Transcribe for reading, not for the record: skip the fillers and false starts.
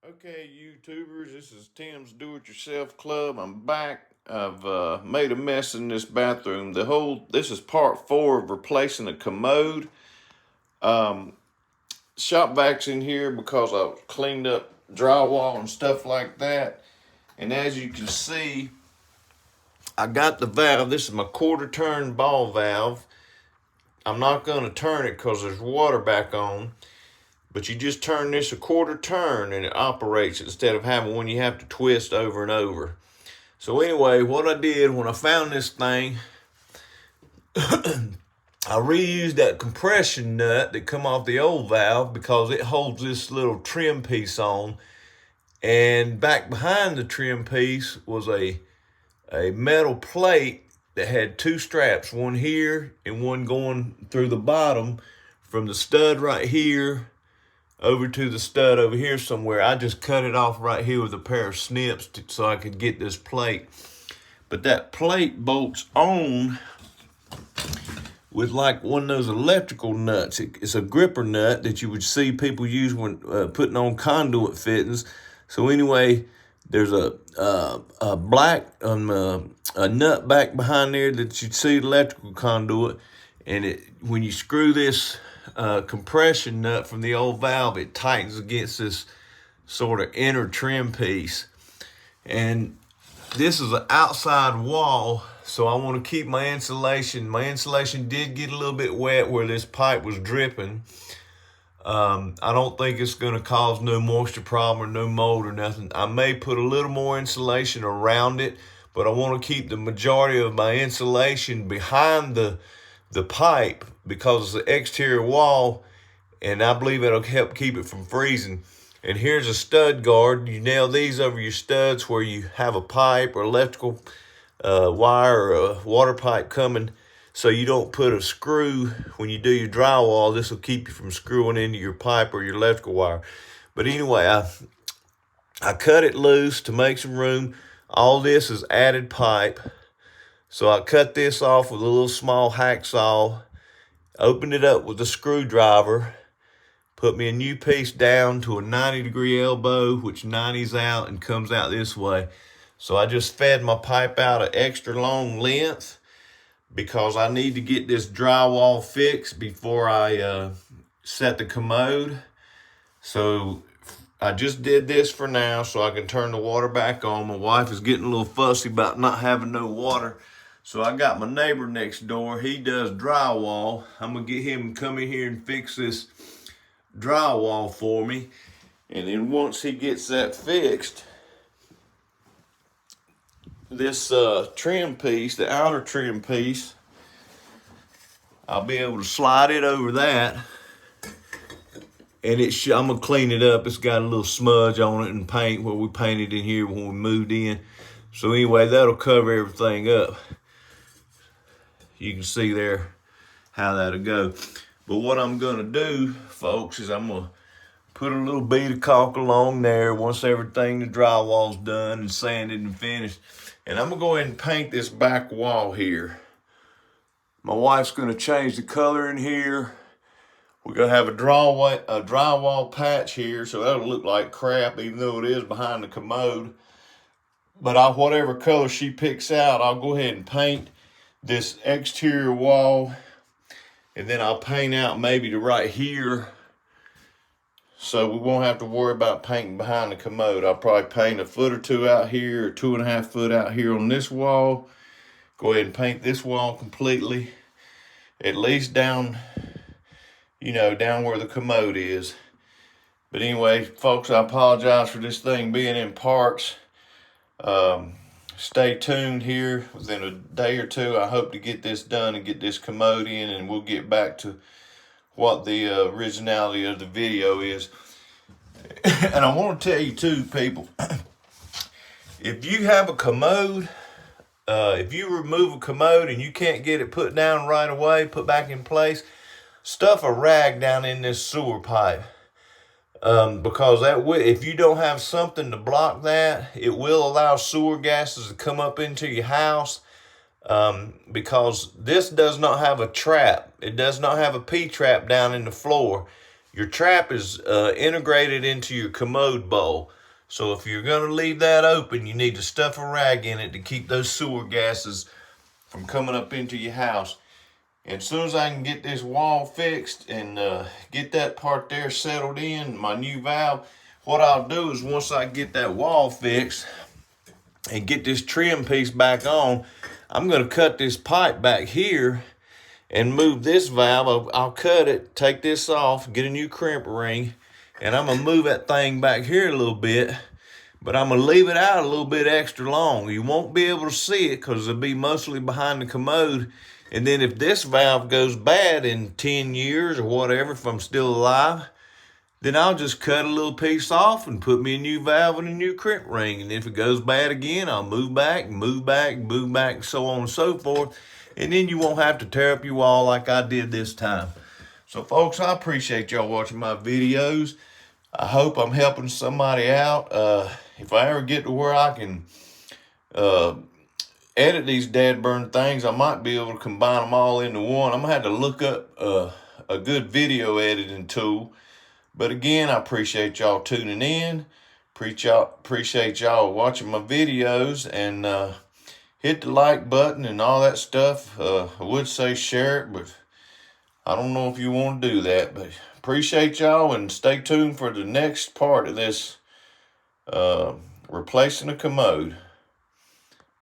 Okay, YouTubers, this is Tim's Do-It-Yourself Club. I'm back. I've made a mess in this bathroom. This is part 4 of replacing a commode. Shop vacs in here because I cleaned up drywall and stuff like that. And as you can see, I got the valve. This is my quarter turn ball valve. I'm not going to turn it because there's water back on. But you just turn this a quarter turn and it operates instead of having one you have to twist over and over. So anyway, what I did when I found this thing, I reused that compression nut that come off the old valve because it holds this little trim piece on. And back behind the trim piece was a metal plate that had 2 straps, one here and one going through the bottom from the stud right here over to the stud over here somewhere. I just cut it off right here with a pair of snips so I could get this plate. But that plate bolts on with like one of those electrical nuts. It's a gripper nut that you would see people use when putting on conduit fittings. So anyway, there's a black a nut back behind there that you'd see electrical conduit, and when you screw this compression nut from the old valve, it tightens against this sort of inner trim piece. And this is an outside wall, so I want to keep my insulation. My insulation did get a little bit wet where this pipe was dripping. I don't think it's going to cause no moisture problem or no mold or nothing. I may put a little more insulation around it, but I want to keep the majority of my insulation behind the pipe because it's the exterior wall, and I believe it'll help keep it from freezing. And here's a stud guard. You nail these over your studs where you have a pipe or electrical wire or a water pipe coming, so you don't put a screw when you do your drywall. This will keep you from screwing into your pipe or your electrical wire. But anyway, I cut it loose to make some room. All this is added pipe. So I cut this off with a little small hacksaw, opened it up with a screwdriver, put me a new piece down to a 90-degree elbow, which 90's out and comes out this way. So I just fed my pipe out an extra long length because I need to get this drywall fixed before I set the commode. So I just did this for now so I can turn the water back on. My wife is getting a little fussy about not having no water. So I got my neighbor next door. He does drywall. I'm going to get him to come in here and fix this drywall for me. And then once he gets that fixed, this trim piece, the outer trim piece, I'll be able to slide it over that. And I'm going to clean it up. It's got a little smudge on it and paint where we painted in here when we moved in. So anyway, that'll cover everything up. You can see there how that'll go. But what I'm going to do, folks, is I'm going to put a little bead of caulk along there once everything, the drywall's done and sanded and finished. And I'm going to go ahead and paint this back wall here. My wife's going to change the color in here. We're going to have a drywall patch here, so that'll look like crap, even though it is behind the commode. But whatever color she picks out, I'll go ahead and paint this exterior wall, and then I'll paint out maybe to right here, so we won't have to worry about painting behind the commode. I'll probably paint a foot or two out here, or 2.5 foot out here on this wall. Go ahead and paint this wall completely, at least down, down where the commode is. But anyway, folks, I apologize for this thing being in parts. Stay tuned here. Within a day or two, I hope to get this done and get this commode in, and we'll get back to what the originality of the video is. And I want to tell you too, people, if you have a commode, if you remove a commode and you can't get it put down right away, put back in place, stuff a rag down in this sewer pipe. Because if you don't have something to block that, it will allow sewer gases to come up into your house. Because this does not have a trap. It does not have a P-trap down in the floor. your trap is integrated into your Commode bowl. So if you're going to leave that open, you need to stuff a rag in it to keep those sewer gases from coming up into your house. And as soon as I can get this wall fixed and get that part there settled in, my new valve, what I'll do is once I get that wall fixed and get this trim piece back on, I'm going to cut this pipe back here and move this valve. I'll cut it, take this off, get a new crimp ring, and I'm going to move that thing back here a little bit, but I'm going to leave it out a little bit extra long. You won't be able to see it because it'll be mostly behind the Commode. And then if this valve goes bad in 10 years or whatever, if I'm still alive, then I'll just cut a little piece off and put me a new valve and a new crimp ring. And if it goes bad again, I'll move back, so on and so forth. And then you won't have to tear up your wall like I did this time. So folks, I appreciate y'all watching my videos. I hope I'm helping somebody out. If I ever get to where I can edit these dad burn things, I might be able to combine them all into one. I'm gonna have to look up a good video editing tool. But again, I appreciate y'all tuning in. Appreciate y'all watching my videos, and hit the like button and all that stuff. I would say share it, but I don't know if you want to do that. But appreciate y'all, and stay tuned for the next part of this replacing a Commode.